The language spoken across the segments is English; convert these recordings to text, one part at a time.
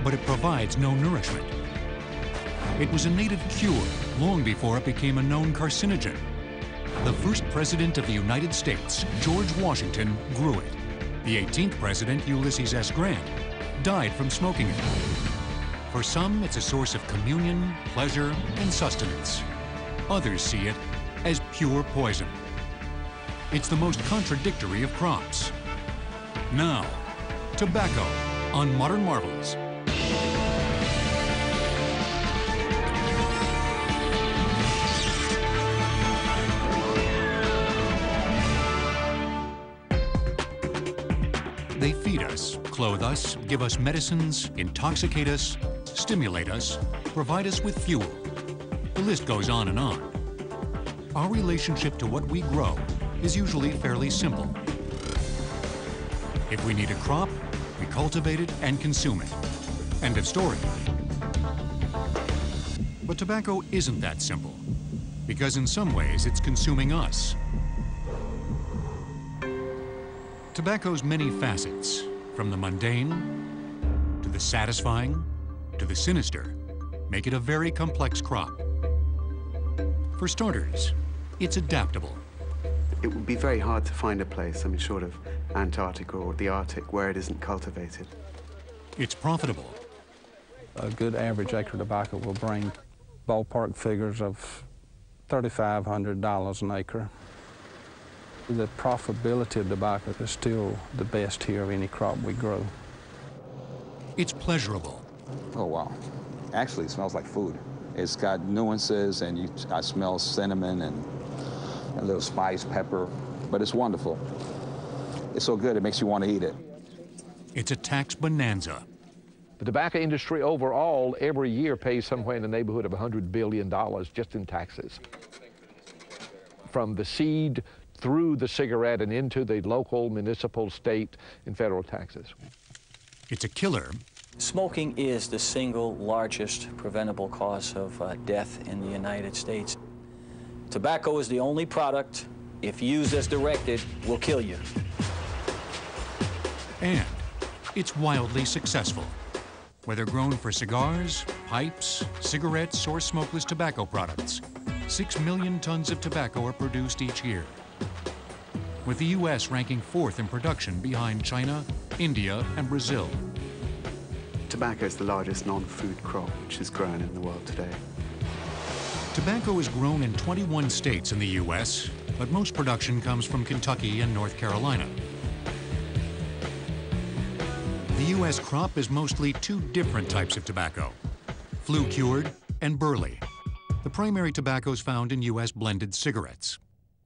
but it provides no nourishment. It was a native cure long before it became a known carcinogen. The first president of the United States, George Washington, grew it. The 18th president, Ulysses S. Grant, died from smoking it. For some, it's a source of communion, pleasure, and sustenance. Others see it as pure poison. It's the most contradictory of crops. Now, tobacco on Modern Marvels. They feed us, clothe us, give us medicines, intoxicate us, stimulate us, provide us with fuel. The list goes on and on. Our relationship to what we grow is usually fairly simple. If we need a crop, we cultivate it and consume it. End of story. But tobacco isn't that simple, because in some ways it's consuming us. Tobacco's many facets, from the mundane to the satisfying to the sinister, make it a very complex crop. For starters, it's adaptable. It would be very hard to find a place, I mean, short of Antarctica or the Arctic, where it isn't cultivated. It's profitable. A good average acre of tobacco will bring ballpark figures of $3,500 an acre. The profitability of tobacco is still the best here of any crop we grow. It's pleasurable. Oh, wow. Actually, it smells like food. It's got nuances, and I smell cinnamon and a little spice, pepper, but it's wonderful. It's so good, it makes you want to eat it. It's a tax bonanza. The tobacco industry overall every year pays somewhere in the neighborhood of $100 billion just in taxes. From the seed through the cigarette and into the local, municipal, state, and federal taxes. It's a killer. Smoking is the single largest preventable cause of death in the United States. Tobacco is the only product, if used as directed, will kill you. And it's wildly successful. Whether grown for cigars, pipes, cigarettes, or smokeless tobacco products, 6 million tons of tobacco are produced each year, with the U.S. ranking 4th in production behind China, India, and Brazil. Tobacco is the largest non-food crop which is grown in the world today. Tobacco is grown in 21 states in the U.S., but most production comes from Kentucky and North Carolina. The U.S. crop is mostly two different types of tobacco, flue-cured and burley. The primary tobaccos found in U.S. blended cigarettes.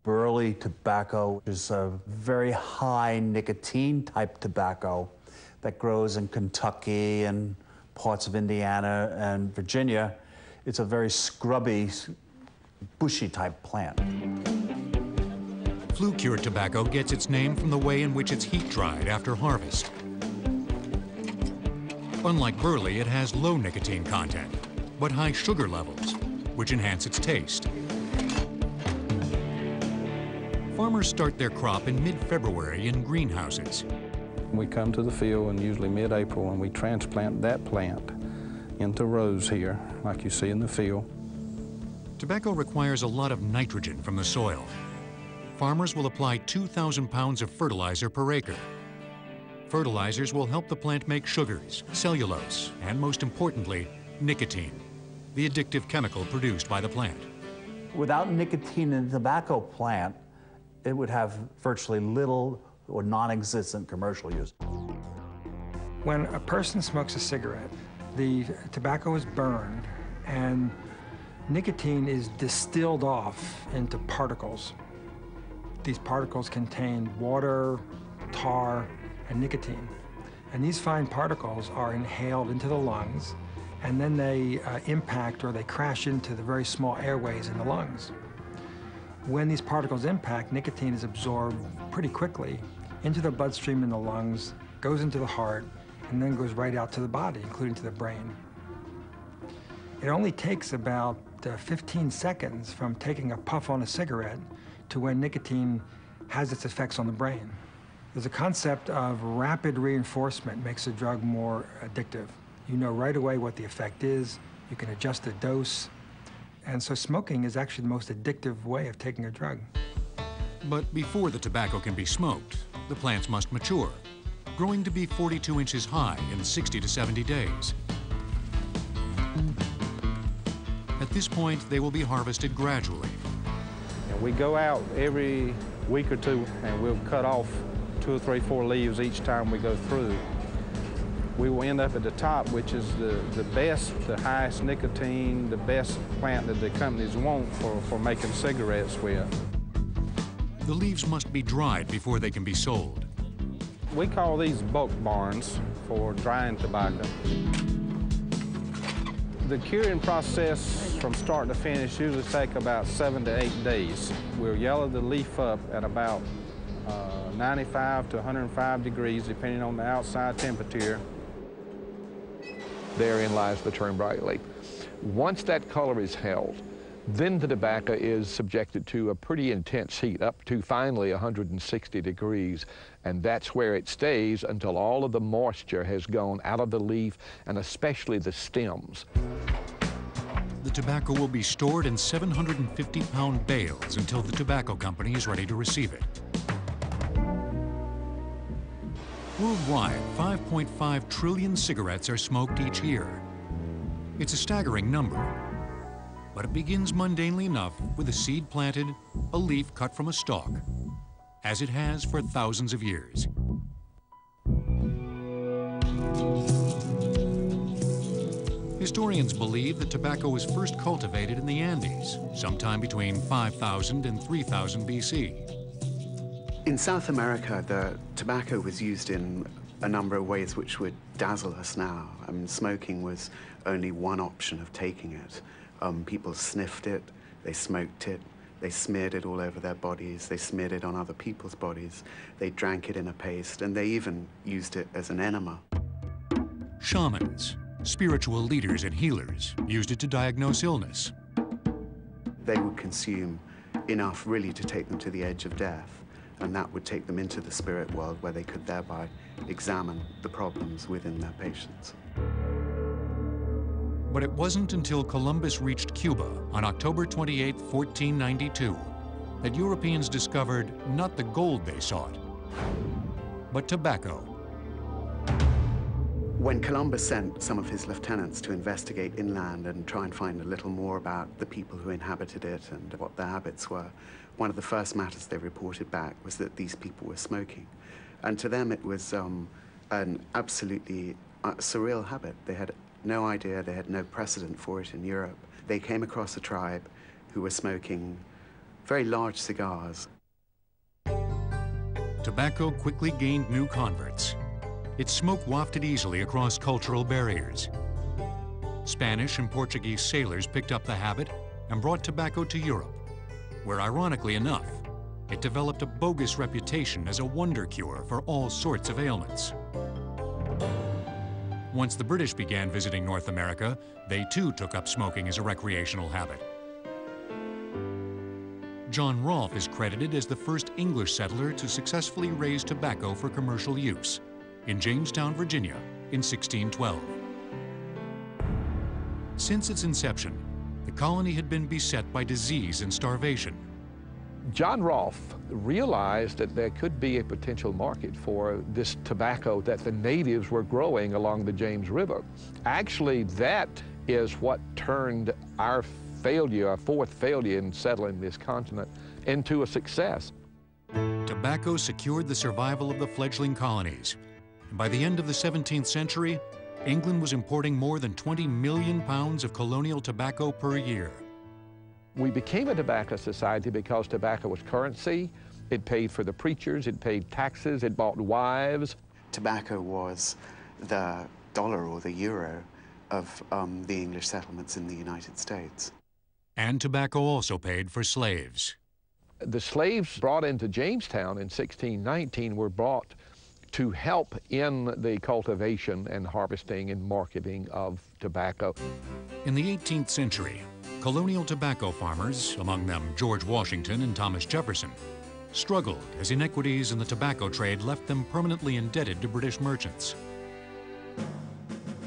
Burley tobacco is a very high nicotine type tobacco that grows in Kentucky and parts of Indiana and Virginia. It's a very scrubby, bushy type plant. Flue-cured tobacco gets its name from the way in which it's heat-dried after harvest. Unlike burley, it has low nicotine content, but high sugar levels, which enhance its taste. Farmers start their crop in mid-February in greenhouses. We come to the field in usually mid-April, and we transplant that plant into rows here, like you see in the field. Tobacco requires a lot of nitrogen from the soil. Farmers will apply 2,000 pounds of fertilizer per acre. Fertilizers will help the plant make sugars, cellulose, and most importantly, nicotine, the addictive chemical produced by the plant. Without nicotine in the tobacco plant, it would have virtually little or non-existent commercial use. When a person smokes a cigarette, the tobacco is burned and nicotine is distilled off into particles. These particles contain water, tar, and nicotine. And these fine particles are inhaled into the lungs, and then they impact or they crash into the very small airways in the lungs. When these particles impact, nicotine is absorbed pretty quickly into the bloodstream in the lungs, goes into the heart, and then goes right out to the body, including to the brain. It only takes about 15 seconds from taking a puff on a cigarette to when nicotine has its effects on the brain. There's a concept of rapid reinforcement makes a drug more addictive. You know right away what the effect is. You can adjust the dose. And so smoking is actually the most addictive way of taking a drug. But before the tobacco can be smoked, the plants must mature, growing to be 42 inches high in 60 to 70 days. At this point, they will be harvested gradually. And we go out every week or two and we'll cut off 2 or 3, 4 leaves each time we go through. We will end up at the top, which is the best, the highest nicotine, the best plant that the companies want for making cigarettes with. The leaves must be dried before they can be sold. We call these bulk barns for drying tobacco. The curing process from start to finish usually takes about 7 to 8 days. We'll yellow the leaf up at about 95 to 105 degrees, depending on the outside temperature. Therein lies the term brightly. Once that color is held, then the tobacco is subjected to a pretty intense heat, up to finally 160 degrees, and that's where it stays until all of the moisture has gone out of the leaf, and especially the stems. The tobacco will be stored in 750-pound bales until the tobacco company is ready to receive it. Worldwide, 5.5 trillion cigarettes are smoked each year. It's a staggering number, but it begins mundanely enough with a seed planted, a leaf cut from a stalk, as it has for thousands of years. Historians believe that tobacco was first cultivated in the Andes, sometime between 5000 and 3000 BC. In South America, the tobacco was used in a number of ways which would dazzle us now. I mean, smoking was only one option of taking it. People sniffed it, they smoked it, they smeared it all over their bodies, they smeared it on other people's bodies, they drank it in a paste, and they even used it as an enema. Shamans, spiritual leaders and healers, used it to diagnose illness. They would consume enough really to take them to the edge of death, and that would take them into the spirit world where they could thereby examine the problems within their patients. But it wasn't until Columbus reached Cuba on October 28, 1492, that Europeans discovered not the gold they sought, but tobacco. When Columbus sent some of his lieutenants to investigate inland and try and find a little more about the people who inhabited it and what their habits were, one of the first matters they reported back was that these people were smoking. And to them it was an absolutely surreal habit. They had no idea, they had no precedent for it in Europe. They came across a tribe who were smoking very large cigars. Tobacco quickly gained new converts. Its smoke wafted easily across cultural barriers. Spanish and Portuguese sailors picked up the habit and brought tobacco to Europe, where, ironically enough, it developed a bogus reputation as a wonder cure for all sorts of ailments. Once the British began visiting North America, they too took up smoking as a recreational habit. John Rolfe is credited as the first English settler to successfully raise tobacco for commercial use in Jamestown, Virginia, in 1612. Since its inception, the colony had been beset by disease and starvation. John Rolfe realized that there could be a potential market for this tobacco that the natives were growing along the James River. Actually, that is what turned our failure, our fourth failure in settling this continent, into a success. Tobacco secured the survival of the fledgling colonies. And by the end of the 17th century, England was importing more than 20 million pounds of colonial tobacco per year. We became a tobacco society because tobacco was currency. It paid for the preachers, it paid taxes, it bought wives. Tobacco was the dollar or the euro of the English settlements in the United States. And tobacco also paid for slaves. The slaves brought into Jamestown in 1619 were brought to help in the cultivation and harvesting and marketing of tobacco. In the 18th century, colonial tobacco farmers, among them George Washington and Thomas Jefferson, struggled as inequities in the tobacco trade left them permanently indebted to British merchants.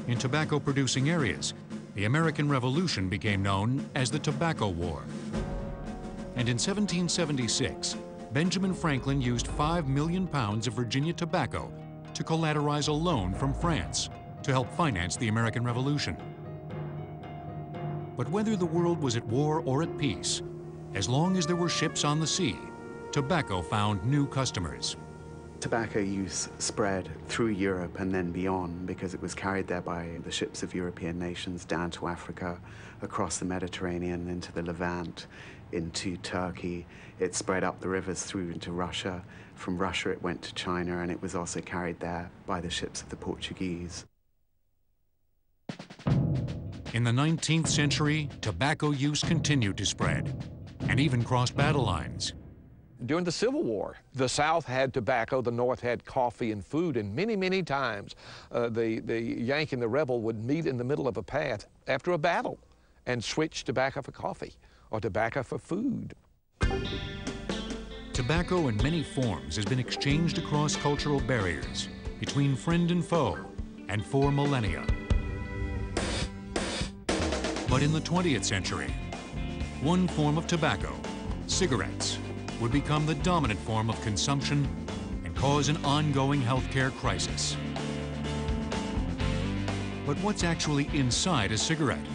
in tobacco-producing areas, the American Revolution became known as the Tobacco War. And in 1776, Benjamin Franklin used 5 million pounds of Virginia tobacco to collateralize a loan from France to help finance the American Revolution. But whether the world was at war or at peace, as long as there were ships on the sea, tobacco found new customers. Tobacco use spread through Europe and then beyond because it was carried there by the ships of European nations down to Africa, across the Mediterranean, into the Levant, into Turkey. It spread up the rivers through into Russia. From Russia it went to China, and it was also carried there by the ships of the Portuguese. In the 19th century, tobacco use continued to spread and even crossed battle lines. During the Civil War, the South had tobacco, the North had coffee and food, and many, many times the Yankee and the rebel would meet in the middle of a path after a battle and switch tobacco for coffee or tobacco for food. Tobacco in many forms has been exchanged across cultural barriers between friend and foe and for millennia. But in the 20th century, one form of tobacco, cigarettes, would become the dominant form of consumption and cause an ongoing healthcare crisis. But what's actually inside a cigarette?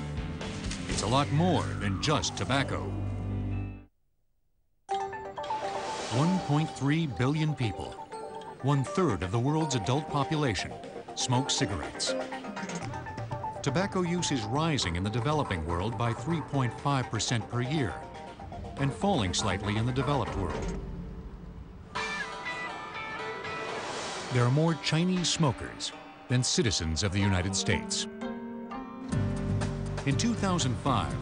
It's a lot more than just tobacco. 1.3 billion people, 1/3 of the world's adult population, smoke cigarettes. Tobacco use is rising in the developing world by 3.5% per year and falling slightly in the developed world. There are more Chinese smokers than citizens of the United States. In 2005,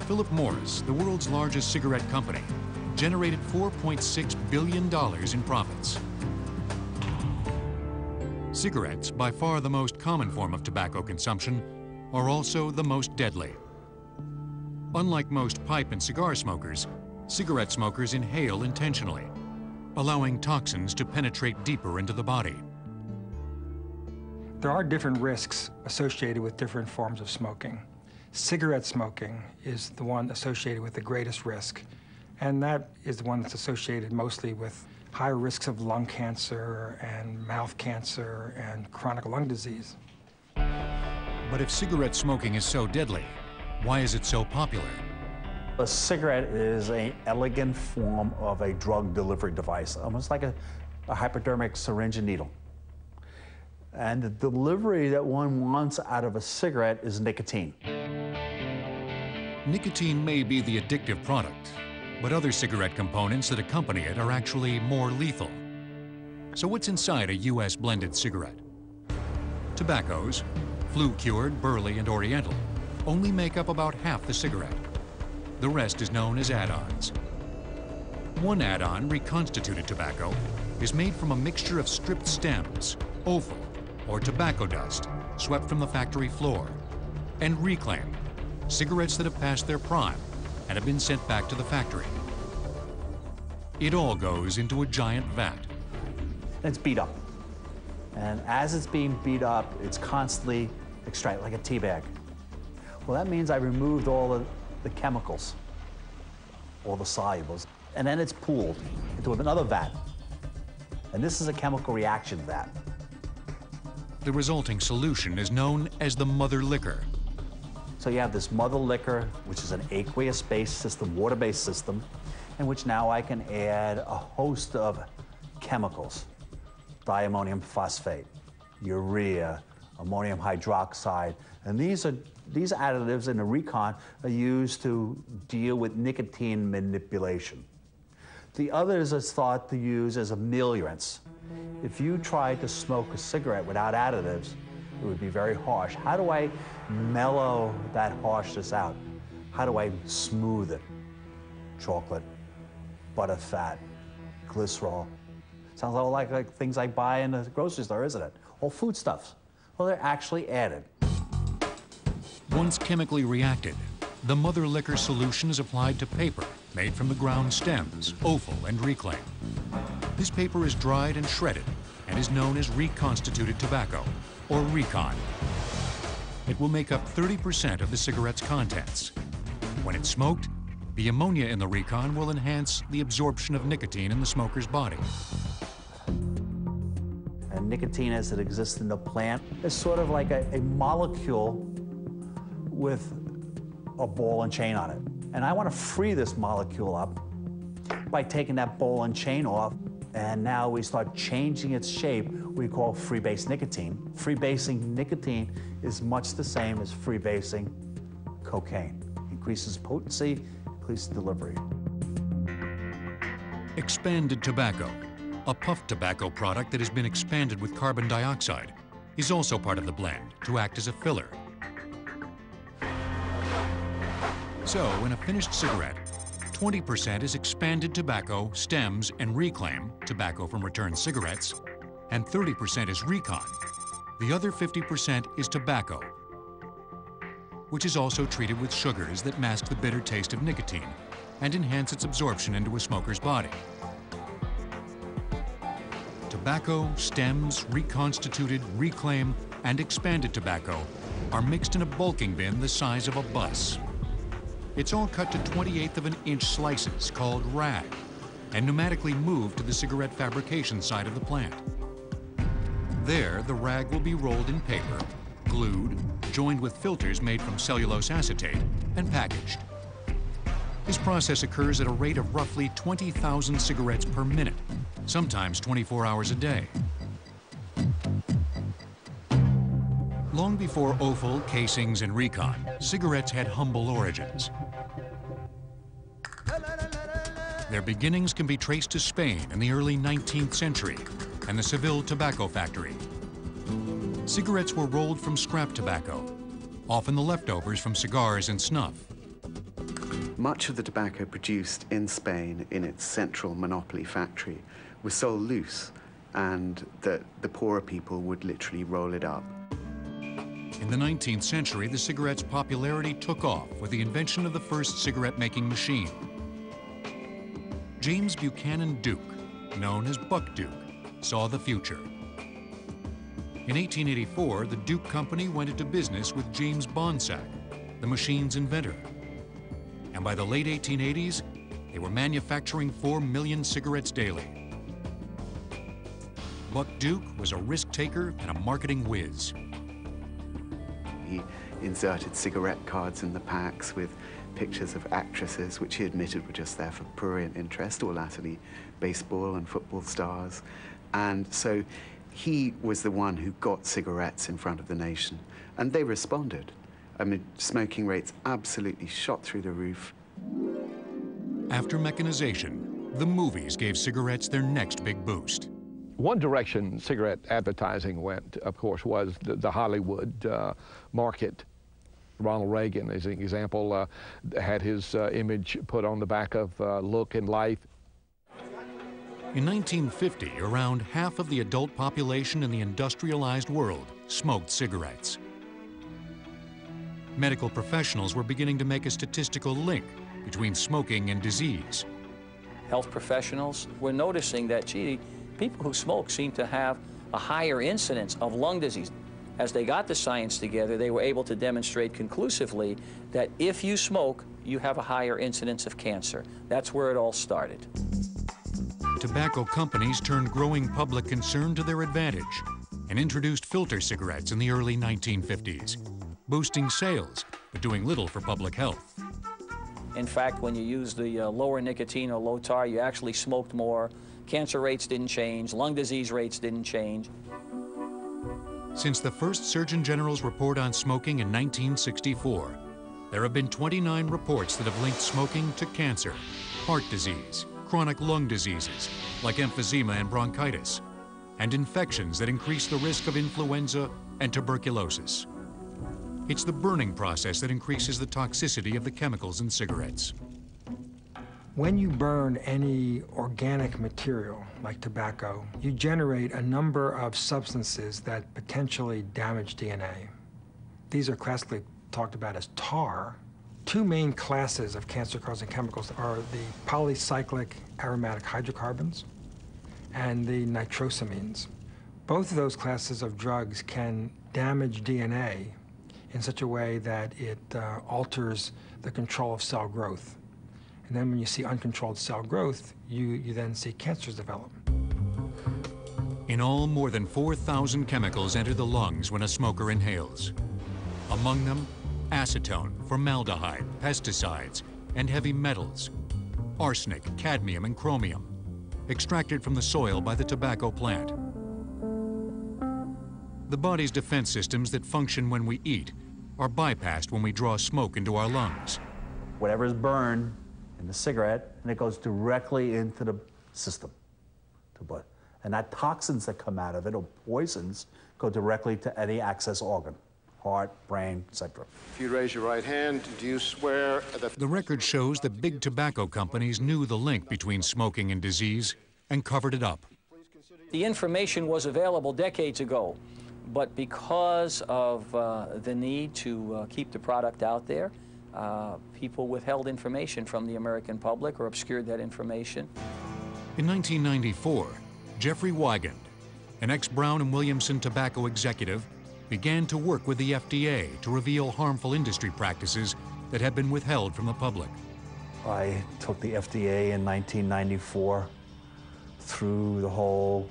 Philip Morris, the world's largest cigarette company, generated $4.6 billion in profits. Cigarettes, by far the most common form of tobacco consumption, are also the most deadly. Unlike most pipe and cigar smokers, cigarette smokers inhale intentionally, allowing toxins to penetrate deeper into the body. There are different risks associated with different forms of smoking. Cigarette smoking is the one associated with the greatest risk, and that is the one that's associated mostly with higher risks of lung cancer and mouth cancer and chronic lung disease. But if cigarette smoking is so deadly, why is it so popular? A cigarette is an elegant form of a drug delivery device, almost like a hypodermic syringe and needle. And the delivery that one wants out of a cigarette is nicotine. Nicotine may be the addictive product, but other cigarette components that accompany it are actually more lethal. So what's inside a U.S. blended cigarette? Tobaccos, flue-cured, burley, and oriental, only make up about half the cigarette. The rest is known as add-ons. One add-on, reconstituted tobacco, is made from a mixture of stripped stems, offal, or tobacco dust, swept from the factory floor, and reclaim, cigarettes that have passed their prime and have been sent back to the factory. It all goes into a giant vat. It's beat up. And as it's being beat up, it's constantly extracted like a tea bag. Well, that means I removed all the chemicals, all the solubles, and then it's pooled into another vat. And this is a chemical reaction vat. The resulting solution is known as the mother liquor. So you have this mother liquor, which is an aqueous-based system, water-based system, in which now I can add a host of chemicals. Diammonium phosphate, urea, ammonium hydroxide, and these additives in the recon are used to deal with nicotine manipulation. The others is thought to use as ameliorants. If you tried to smoke a cigarette without additives, it would be very harsh. How do I mellow that harshness out? How do I smooth it? Chocolate, butterfat, glycerol. Sounds all like things I buy in the grocery store, isn't it? All foodstuffs. Well, they're actually added. Once chemically reacted, the mother liquor solution is applied to paper made from the ground stems, offal, and reclaim. This paper is dried and shredded and is known as reconstituted tobacco, or recon. It will make up 30% of the cigarette's contents. When it's smoked, the ammonia in the Recon will enhance the absorption of nicotine in the smoker's body. And nicotine as it exists in the plant is sort of like a molecule with a ball and chain on it. And I want to free this molecule up by taking that ball and chain off. And now we start changing its shape, we call freebase nicotine. Freebasing nicotine is much the same as freebasing cocaine. Increases potency, increases delivery. Expanded tobacco, a puff tobacco product that has been expanded with carbon dioxide, is also part of the blend to act as a filler. So, in a finished cigarette, 20% is expanded tobacco, stems, and reclaim, tobacco from returned cigarettes, and 30% is Recon. The other 50% is tobacco, which is also treated with sugars that mask the bitter taste of nicotine and enhance its absorption into a smoker's body. Tobacco, stems, reconstituted, reclaim, and expanded tobacco are mixed in a bulking bin the size of a bus. It's all cut to 1/28 of an inch slices called rag and pneumatically moved to the cigarette fabrication side of the plant. There, the rag will be rolled in paper, glued, joined with filters made from cellulose acetate, and packaged. This process occurs at a rate of roughly 20,000 cigarettes per minute, sometimes 24 hours a day. Long before offal, casings, and Recon, cigarettes had humble origins. Their beginnings can be traced to Spain in the early 19th century and the Seville tobacco factory. Cigarettes were rolled from scrap tobacco, often the leftovers from cigars and snuff. Much of the tobacco produced in Spain in its central monopoly factory was sold loose, and that the poorer people would literally roll it up. In the 19th century, the cigarette's popularity took off with the invention of the first cigarette-making machine. James Buchanan Duke, known as Buck Duke, saw the future. In 1884, the Duke Company went into business with James Bonsack, the machine's inventor. And by the late 1880s, they were manufacturing 4 million cigarettes daily. Buck Duke was a risk-taker and a marketing whiz. He inserted cigarette cards in the packs with pictures of actresses, which he admitted were just there for prurient interest, or latterly baseball and football stars. And so he was the one who got cigarettes in front of the nation, and they responded. I mean, smoking rates absolutely shot through the roof. After mechanization, the movies gave cigarettes their next big boost. One direction cigarette advertising went, of course, was the Hollywood market. Ronald Reagan, as an example, had his image put on the back of Look and Life. In 1950, around half of the adult population in the industrialized world smoked cigarettes. Medical professionals were beginning to make a statistical link between smoking and disease. Health professionals were noticing that, gee, people who smoke seem to have a higher incidence of lung disease. As they got the science together, they were able to demonstrate conclusively that if you smoke, you have a higher incidence of cancer. That's where it all started. Tobacco companies turned growing public concern to their advantage and introduced filter cigarettes in the early 1950s, boosting sales, but doing little for public health. In fact, when you used the lower nicotine or low tar, you actually smoked more. Cancer rates didn't change, lung disease rates didn't change. Since the first Surgeon General's report on smoking in 1964, there have been 29 reports that have linked smoking to cancer, heart disease, chronic lung diseases like emphysema and bronchitis, and infections that increase the risk of influenza and tuberculosis. It's the burning process that increases the toxicity of the chemicals in cigarettes. When you burn any organic material, like tobacco, you generate a number of substances that potentially damage DNA. These are classically talked about as tar. Two main classes of cancer-causing chemicals are the polycyclic aromatic hydrocarbons and the nitrosamines. Both of those classes of drugs can damage DNA in such a way that it alters the control of cell growth. And then when you see uncontrolled cell growth, you then see cancers develop. In all, more than 4,000 chemicals enter the lungs when a smoker inhales. Among them, acetone, formaldehyde, pesticides, and heavy metals, arsenic, cadmium, and chromium, extracted from the soil by the tobacco plant. The body's defense systems that function when we eat are bypassed when we draw smoke into our lungs. Whatever is burned in the cigarette, and it goes directly into the system, to blood. And that toxins that come out of it, or poisons, go directly to any access organ, heart, brain, etc. If you raise your right hand, do you swear that... The record shows that big tobacco companies knew the link between smoking and disease and covered it up. The information was available decades ago, but because of the need to keep the product out there, people withheld information from the American public or obscured that information. In 1994, Jeffrey Wigand, an ex-Brown and Williamson tobacco executive, began to work with the FDA to reveal harmful industry practices that had been withheld from the public. I took the FDA in 1994 through the whole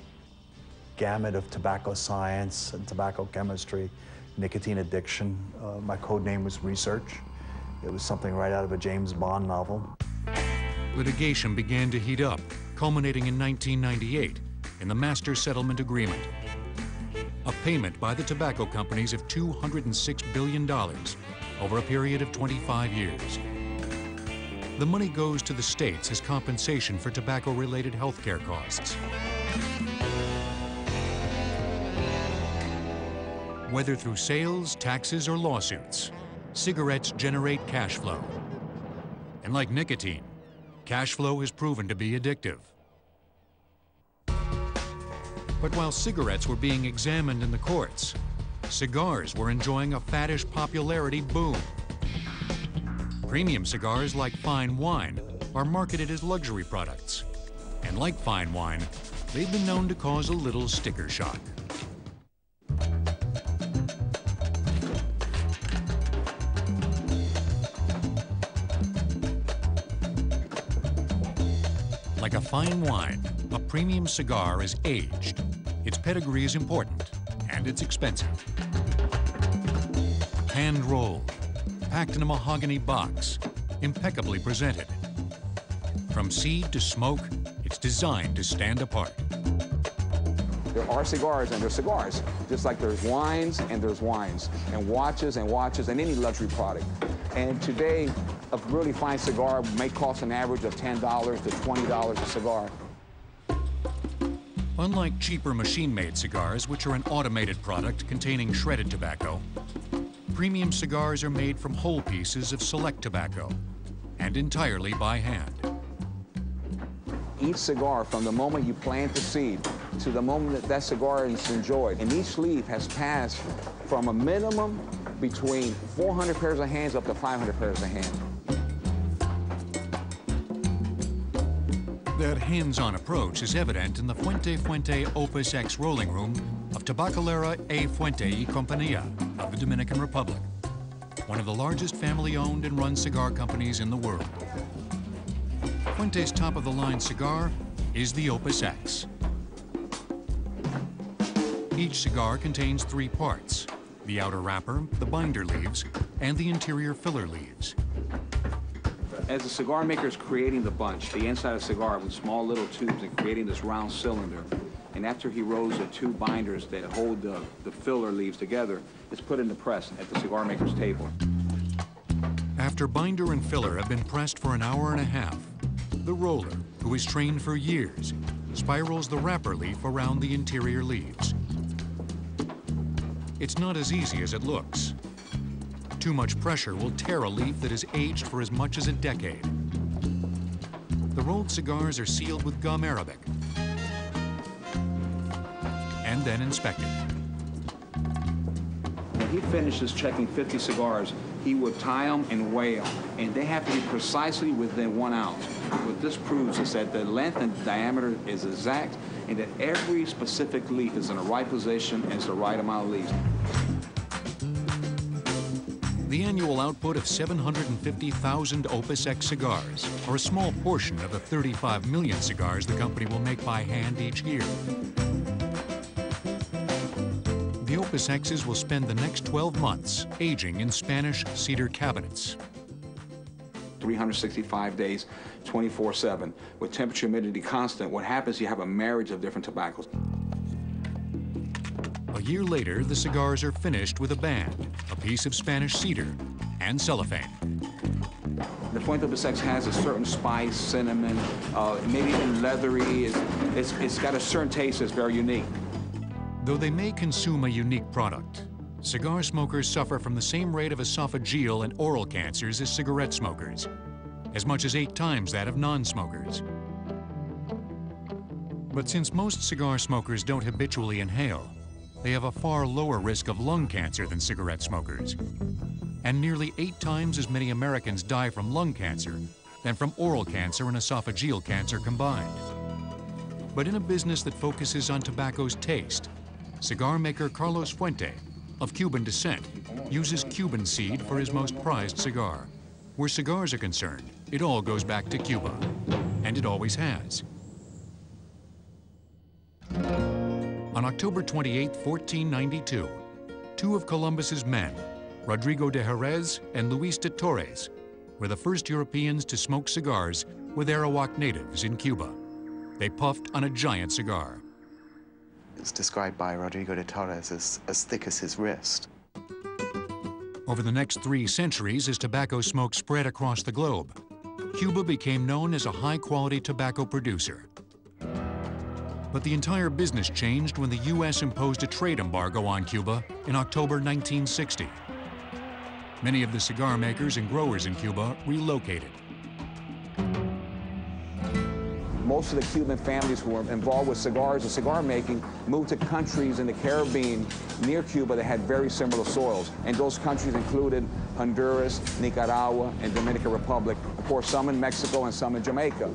gamut of tobacco science and tobacco chemistry, nicotine addiction. My code name was Research. It was something right out of a James Bond novel. Litigation began to heat up, culminating in 1998 in the Master Settlement Agreement, a payment by the tobacco companies of $206 billion over a period of 25 years. The money goes to the states as compensation for tobacco-related health care costs. Whether through sales, taxes, or lawsuits, cigarettes generate cash flow. And like nicotine, cash flow has proven to be addictive. But while cigarettes were being examined in the courts, cigars were enjoying a faddish popularity boom. Premium cigars like fine wine are marketed as luxury products. And like fine wine, they've been known to cause a little sticker shock. Like a fine wine, a premium cigar is aged. Its pedigree is important, and it's expensive. Hand-rolled, packed in a mahogany box, impeccably presented. From seed to smoke, it's designed to stand apart. There are cigars and there's cigars, just like there's wines and there's wines, and watches and any luxury product. And today, a really fine cigar may cost an average of $10 to $20 a cigar. Unlike cheaper machine-made cigars, which are an automated product containing shredded tobacco, premium cigars are made from whole pieces of select tobacco, and entirely by hand. Each cigar, from the moment you plant the seed to the moment that that cigar is enjoyed, and each leaf has passed from a minimum between 400 pairs of hands up to 500 pairs of hands. That hands-on approach is evident in the Fuente Fuente Opus X rolling room of Tabacalera A Fuente y Compañía of the Dominican Republic, one of the largest family-owned and run cigar companies in the world. Fuente's top-of-the-line cigar is the Opus X. Each cigar contains 3 parts: the outer wrapper, the binder leaves, and the interior filler leaves. As the cigar maker is creating the bunch, the inside of the cigar with small little tubes and creating this round cylinder, and after he rolls the 2 binders that hold the filler leaves together, it's put in the press at the cigar maker's table. After binder and filler have been pressed for an hour and a half, the roller, who is trained for years, spirals the wrapper leaf around the interior leaves. It's not as easy as it looks. Too much pressure will tear a leaf that has aged for as much as a decade. The rolled cigars are sealed with gum arabic and then inspected. When he finishes checking 50 cigars, he would tie them and weigh them, and they have to be precisely within 1 ounce. What this proves is that the length and diameter is exact, and that every specific leaf is in the right position and it's the right amount of leaves. The annual output of 750,000 Opus X cigars are a small portion of the 35 million cigars the company will make by hand each year. The Opus X's will spend the next 12 months aging in Spanish cedar cabinets. 365 days, 24/7, with temperature, humidity constant. What happens, you have a marriage of different tobaccos. A year later, the cigars are finished with a band, a piece of Spanish cedar, and cellophane. The Fuente Opus X has a certain spice, cinnamon, maybe even leathery. It's got a certain taste that's very unique. Though they may consume a unique product, cigar smokers suffer from the same rate of esophageal and oral cancers as cigarette smokers, as much as 8 times that of non-smokers. But since most cigar smokers don't habitually inhale, they have a far lower risk of lung cancer than cigarette smokers. And nearly 8 times as many Americans die from lung cancer than from oral cancer and esophageal cancer combined. But in a business that focuses on tobacco's taste, cigar maker Carlos Fuente, of Cuban descent, uses Cuban seed for his most prized cigar. Where cigars are concerned, it all goes back to Cuba, and it always has. On October 28, 1492, 2 of Columbus's men, Rodrigo de Jerez and Luis de Torres, were the first Europeans to smoke cigars with Arawak natives in Cuba. They puffed on a giant cigar. It's described by Rodrigo de Torres as thick as his wrist. Over the next 3 centuries, as tobacco smoke spread across the globe, Cuba became known as a high-quality tobacco producer. But the entire business changed when the U.S. imposed a trade embargo on Cuba in October 1960. Many of the cigar makers and growers in Cuba relocated. Most of the Cuban families who were involved with cigars and cigar making moved to countries in the Caribbean near Cuba that had very similar soils. And those countries included Honduras, Nicaragua, and Dominican Republic. Of course, some in Mexico and some in Jamaica.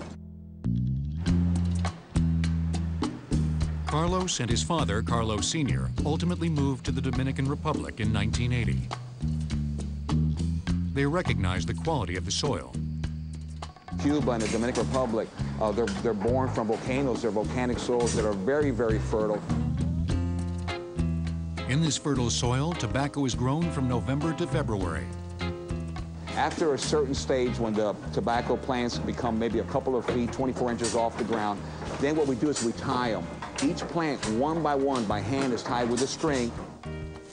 Carlos and his father, Carlos Sr., ultimately moved to the Dominican Republic in 1980. They recognized the quality of the soil. Cuba and the Dominican Republic, they're born from volcanoes. They're volcanic soils that are very, very fertile. In this fertile soil, tobacco is grown from November to February. After a certain stage, when the tobacco plants become maybe a couple of feet, 24 inches off the ground, then what we do is we tie them. Each plant, one by hand, is tied with a string.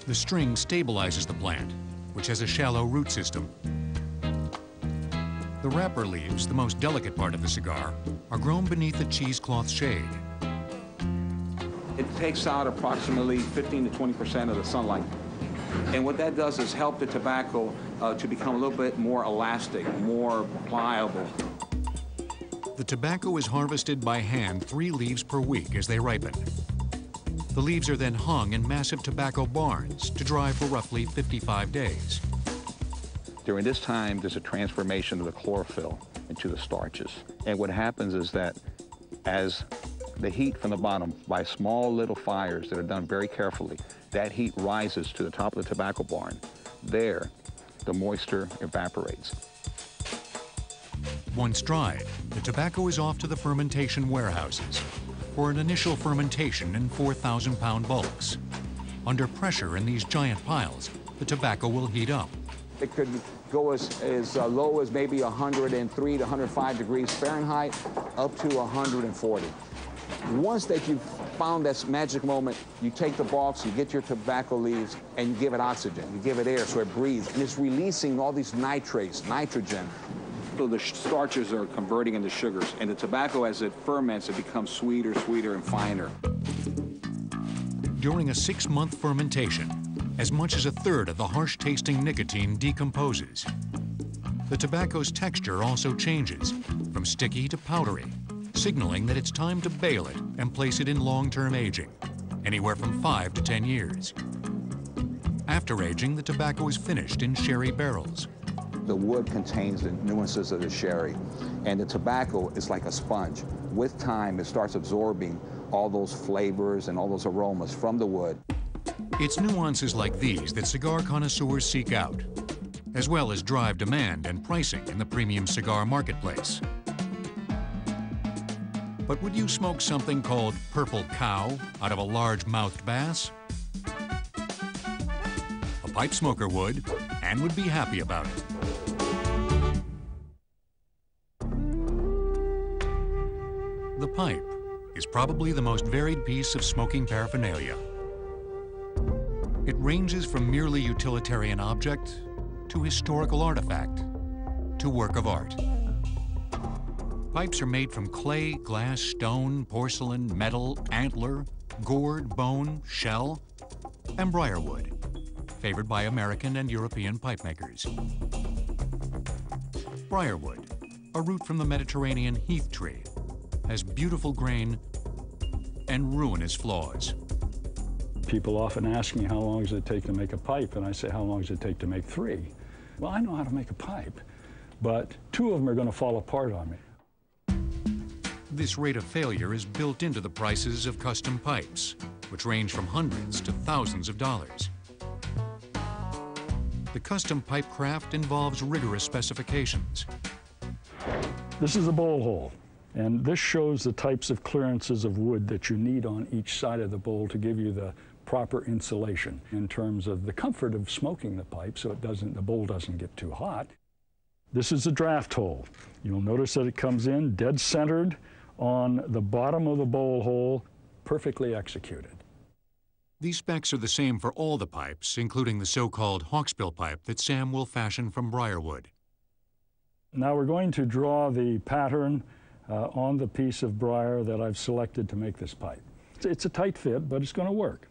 The string stabilizes the plant, which has a shallow root system. The wrapper leaves, the most delicate part of the cigar, are grown beneath a cheesecloth shade. It takes out approximately 15 to 20% of the sunlight. And what that does is help the tobacco to become a little bit more elastic, more pliable. The tobacco is harvested by hand 3 leaves per week as they ripen. The leaves are then hung in massive tobacco barns to dry for roughly 55 days. During this time, there's a transformation of the chlorophyll into the starches. And what happens is that as the heat from the bottom, by small little fires that are done very carefully, that heat rises to the top of the tobacco barn. There, the moisture evaporates. Once dried, the tobacco is off to the fermentation warehouses for an initial fermentation in 4,000-pound bulks. Under pressure in these giant piles, the tobacco will heat up. It could go as low as maybe 103 to 105 degrees Fahrenheit, up to 140. Once that you've found that magic moment, you take the box, you get your tobacco leaves, and you give it oxygen. You give it air so it breathes. And it's releasing all these nitrates, nitrogen. So the starches are converting into sugars. And the tobacco, as it ferments, it becomes sweeter, sweeter, and finer. During a 6-month fermentation, as much as 1/3 of the harsh-tasting nicotine decomposes. The tobacco's texture also changes from sticky to powdery, signaling that it's time to bale it and place it in long-term aging, anywhere from 5 to 10 years. After aging, the tobacco is finished in sherry barrels. The wood contains the nuances of the sherry, and the tobacco is like a sponge. With time, it starts absorbing all those flavors and all those aromas from the wood. It's nuances like these that cigar connoisseurs seek out. as well as drive demand and pricing in the premium cigar marketplace. But would you smoke something called Purple Cow out of a large-mouthed bass? A pipe smoker would, and would be happy about it. The pipe is probably the most varied piece of smoking paraphernalia. It ranges from merely utilitarian object to historical artifact to work of art. Pipes are made from clay, glass, stone, porcelain, metal, antler, gourd, bone, shell, and briarwood, favored by American and European pipe makers. Briarwood, a root from the Mediterranean heath tree, has beautiful grain and ruinous flaws. People often ask me, how long does it take to make a pipe? And I say, how long does it take to make 3? Well, I know how to make a pipe, but 2 of them are going to fall apart on me. This rate of failure is built into the prices of custom pipes, which range from hundreds to thousands of dollars. The custom pipe craft involves rigorous specifications. This is a bowl hole, and this shows the types of clearances of wood that you need on each side of the bowl to give you the proper insulation in terms of the comfort of smoking the pipe so the bowl doesn't get too hot. This is a draft hole. You'll notice that it comes in dead centered on the bottom of the bowl hole, perfectly executed. These specs are the same for all the pipes, including the so-called hawksbill pipe that Sam will fashion from briarwood. Now we're going to draw the pattern on the piece of briar that I've selected to make this pipe. It's a tight fit, but it's going to work.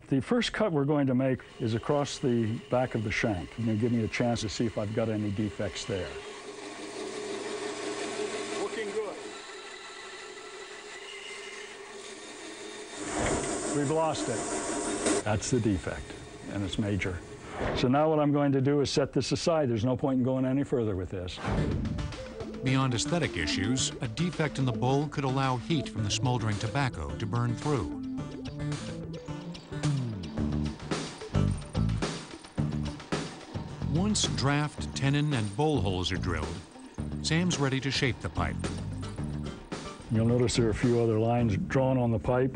The first cut we're going to make is across the back of the shank. You're going to give me a chance to see if I've got any defects there. Looking good. We've lost it. That's the defect, and it's major. So now what I'm going to do is set this aside. There's no point in going any further with this. Beyond aesthetic issues, a defect in the bowl could allow heat from the smoldering tobacco to burn through. Once draft, tenon, and bowl holes are drilled, Sam's ready to shape the pipe. You'll notice there are a few other lines drawn on the pipe.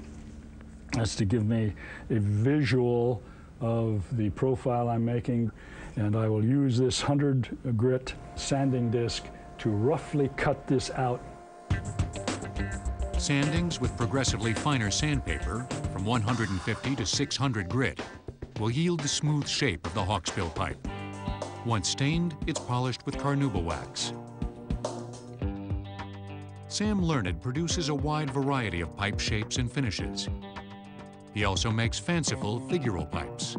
That's to give me a visual of the profile I'm making, and I will use this 100 grit sanding disc to roughly cut this out. Sandings with progressively finer sandpaper, from 150 to 600 grit, will yield the smooth shape of the hawksbill pipe. Once stained, it's polished with carnauba wax. Sam Learned produces a wide variety of pipe shapes and finishes. He also makes fanciful figural pipes.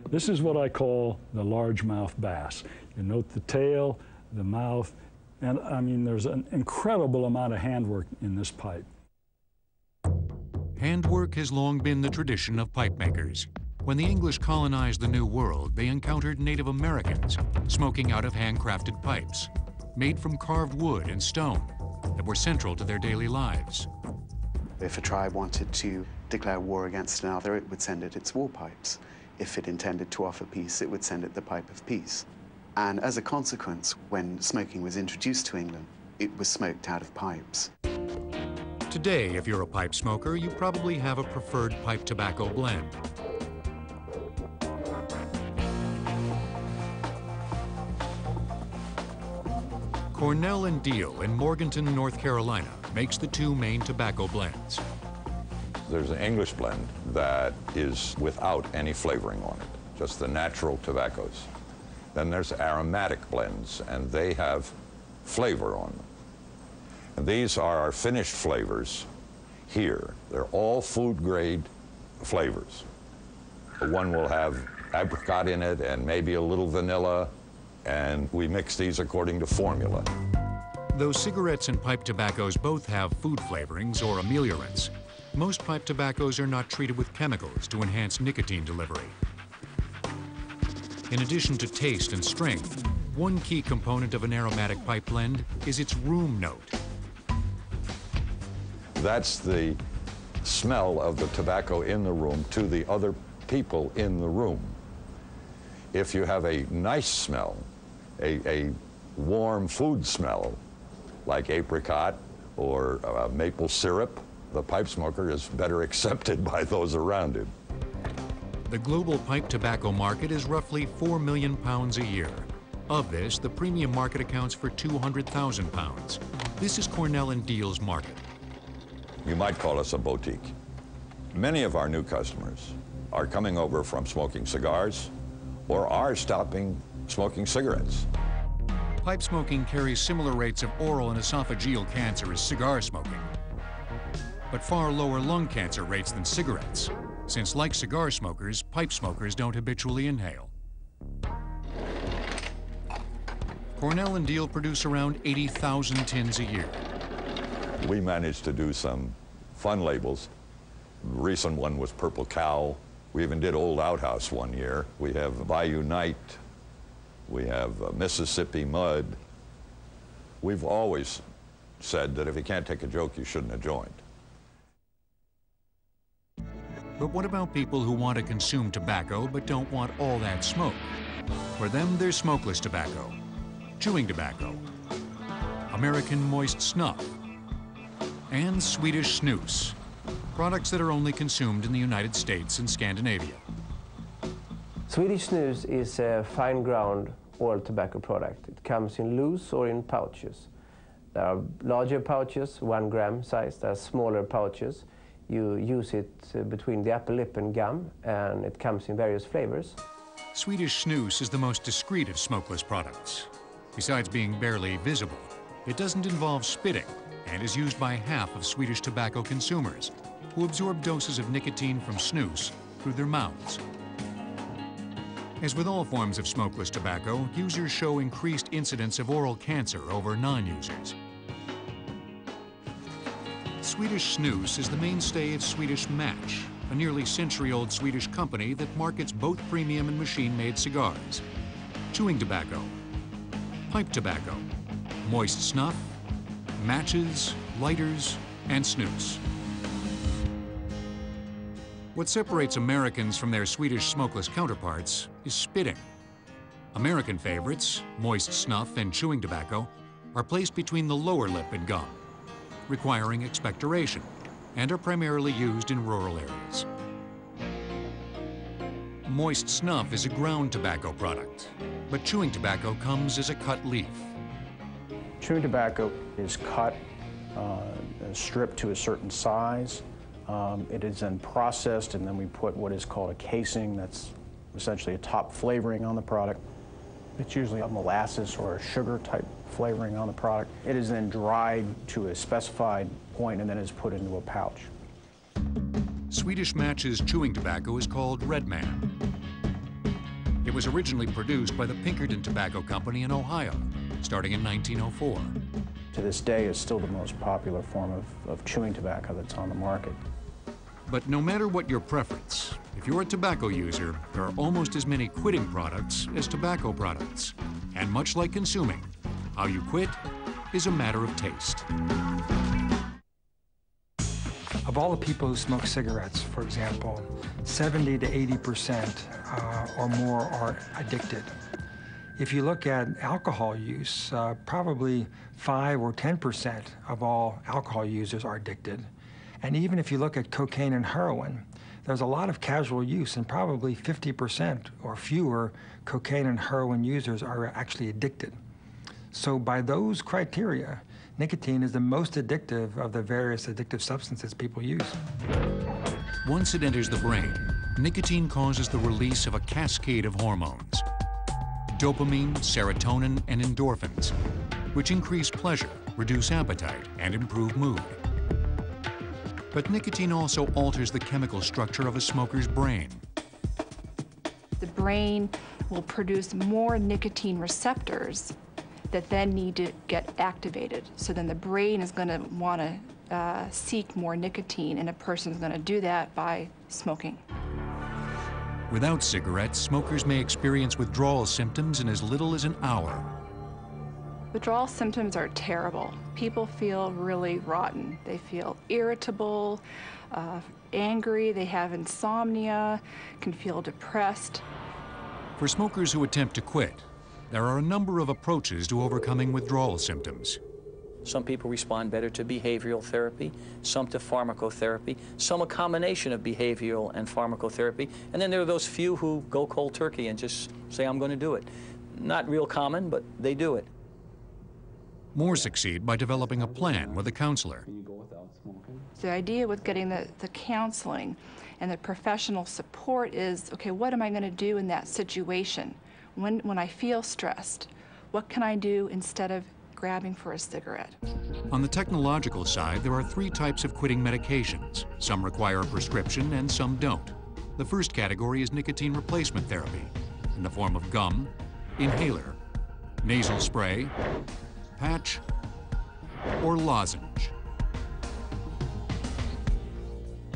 This is what I call the largemouth bass. You note the tail, the mouth, and I mean, there's an incredible amount of handwork in this pipe. Handwork has long been the tradition of pipe makers. When the English colonized the New World, they encountered Native Americans smoking out of handcrafted pipes, made from carved wood and stone, that were central to their daily lives. If a tribe wanted to declare war against another, it would send it its war pipes. If it intended to offer peace, it would send it the pipe of peace. And as a consequence, when smoking was introduced to England, it was smoked out of pipes. Today, if you're a pipe smoker, you probably have a preferred pipe tobacco blend. Cornell and Deal in Morganton, North Carolina, makes the 2 main tobacco blends. There's an English blend that is without any flavoring on it, just the natural tobaccos. Then there's aromatic blends, and they have flavor on them. And these are our finished flavors here. They're all food-grade flavors. One will have apricot in it and maybe a little vanilla, and we mix these according to formula. Though cigarettes and pipe tobaccos both have food flavorings or ameliorants, most pipe tobaccos are not treated with chemicals to enhance nicotine delivery. In addition to taste and strength, one key component of an aromatic pipe blend is its room note. That's the smell of the tobacco in the room to the other people in the room. If you have a nice smell, a warm food smell, like apricot or maple syrup, the pipe smoker is better accepted by those around him. The global pipe tobacco market is roughly 4 million pounds a year. Of this, the premium market accounts for 200,000 pounds. This is Cornell & Deal's market. You might call us a boutique. Many of our new customers are coming over from smoking cigars or are stopping smoking cigarettes. Pipe smoking carries similar rates of oral and esophageal cancer as cigar smoking, but far lower lung cancer rates than cigarettes, since like cigar smokers, pipe smokers don't habitually inhale. Cornell & Deal produce around 80,000 tins a year. We managed to do some fun labels. The recent one was Purple Cow. We even did Old Outhouse one year. We have Bayou Night. We have Mississippi Mud. We've always said that if you can't take a joke, you shouldn't have joined. But what about people who want to consume tobacco but don't want all that smoke? For them, there's smokeless tobacco, chewing tobacco, American moist snuff, and Swedish snus, products that are only consumed in the United States and Scandinavia. Swedish snus is a fine ground oral tobacco product. It comes in loose or in pouches. There are larger pouches, 1 gram size. There are smaller pouches. You use it between the upper lip and gum, and it comes in various flavors. Swedish snus is the most discreet of smokeless products. Besides being barely visible, it doesn't involve spitting and is used by half of Swedish tobacco consumers, who absorb doses of nicotine from snus through their mouths. As with all forms of smokeless tobacco, users show increased incidence of oral cancer over non-users. Swedish snus is the mainstay of Swedish Match, a nearly century-old Swedish company that markets both premium and machine-made cigars, chewing tobacco, pipe tobacco, moist snuff, matches, lighters, and snus. What separates Americans from their Swedish smokeless counterparts is spitting. American favorites, moist snuff and chewing tobacco, are placed between the lower lip and gum, requiring expectoration, and are primarily used in rural areas. Moist snuff is a ground tobacco product, but chewing tobacco comes as a cut leaf. Chewing tobacco is cut, stripped to a certain size. It is then processed, and then we put what is called a casing. That's essentially a top flavoring on the product. It's usually a molasses or a sugar type flavoring on the product. It is then dried to a specified point and then is put into a pouch. Swedish Match's chewing tobacco is called Red Man. It was originally produced by the Pinkerton Tobacco Company in Ohio, starting in 1904. To this day, it's still the most popular form of chewing tobacco that's on the market. But no matter what your preference, if you're a tobacco user, there are almost as many quitting products as tobacco products. And much like consuming, how you quit is a matter of taste. Of all the people who smoke cigarettes, for example, 70 to 80% or more are addicted. If you look at alcohol use, probably 5 or 10% of all alcohol users are addicted. And even if you look at cocaine and heroin, there's a lot of casual use, and probably 50% or fewer cocaine and heroin users are actually addicted. So by those criteria, nicotine is the most addictive of the various addictive substances people use. Once it enters the brain, nicotine causes the release of a cascade of hormones: dopamine, serotonin, and endorphins, which increase pleasure, reduce appetite, and improve mood. But nicotine also alters the chemical structure of a smoker's brain. The brain will produce more nicotine receptors that then need to get activated. So then the brain is going to want to seek more nicotine, and a person's going to do that by smoking. Without cigarettes, smokers may experience withdrawal symptoms in as little as an hour. Withdrawal symptoms are terrible. People feel really rotten. They feel irritable, angry, they have insomnia, can feel depressed. For smokers who attempt to quit, there are a number of approaches to overcoming withdrawal symptoms. Some people respond better to behavioral therapy, some to pharmacotherapy, some a combination of behavioral and pharmacotherapy, and then there are those few who go cold turkey and just say, I'm going to do it. Not real common, but they do it. More succeed by developing a plan with a counselor. The idea with getting the counseling and the professional support is, okay, what am I going to do in that situation? When I feel stressed, what can I do instead of grabbing for a cigarette? On the technological side, there are 3 types of quitting medications. Some require a prescription and some don't. The first category is nicotine replacement therapy in the form of gum, inhaler, nasal spray, patch, or lozenge.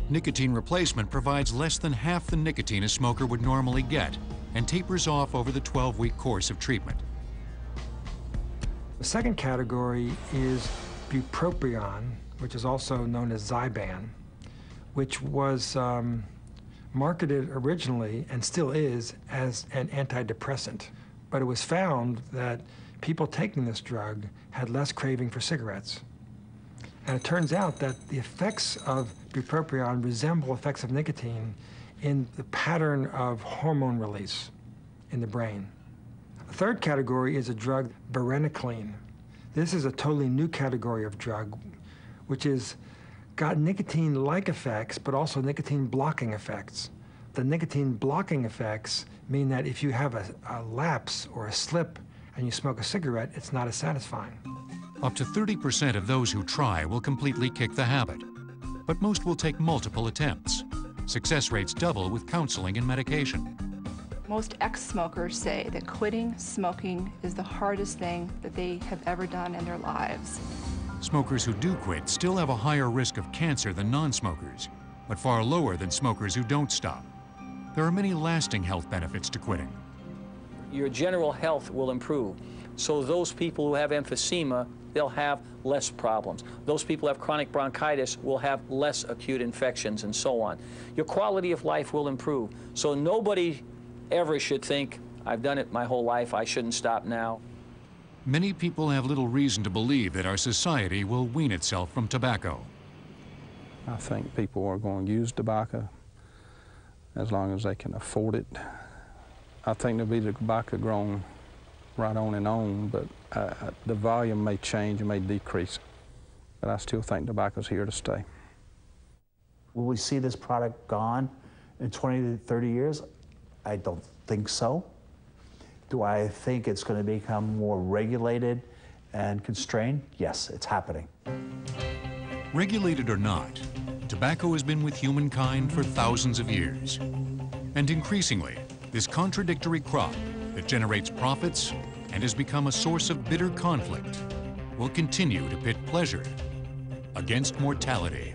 Nicotine replacement provides less than half the nicotine a smoker would normally get and tapers off over the 12-week course of treatment. The second category is bupropion, which is also known as Zyban, which was marketed originally and still is as an antidepressant. But it was found that people taking this drug had less craving for cigarettes. And it turns out that the effects of bupropion resemble effects of nicotine in the pattern of hormone release in the brain. The third category is a drug, varenicline. This is a totally new category of drug, which is got nicotine-like effects, but also nicotine-blocking effects. The nicotine-blocking effects mean that if you have a lapse or a slip and you smoke a cigarette, it's not as satisfying. Up to 30% of those who try will completely kick the habit, but most will take multiple attempts. Success rates double with counseling and medication. Most ex-smokers say that quitting smoking is the hardest thing that they have ever done in their lives. Smokers who do quit still have a higher risk of cancer than non-smokers, but far lower than smokers who don't stop. There are many lasting health benefits to quitting. Your general health will improve. So those people who have emphysema, they'll have less problems. Those people who have chronic bronchitis will have less acute infections and so on. Your quality of life will improve. So nobody ever should think, I've done it my whole life, I shouldn't stop now. Many people have little reason to believe that our society will wean itself from tobacco. I think people are going to use tobacco as long as they can afford it. I think there'll be the tobacco grown right on, but the volume may change, it may decrease. But I still think tobacco's here to stay. Will we see this product gone in 20 to 30 years? I don't think so. Do I think it's going to become more regulated and constrained? Yes, it's happening. Regulated or not, tobacco has been with humankind for thousands of years. And increasingly, this contradictory crop that generates profits and has become a source of bitter conflict will continue to pit pleasure against mortality.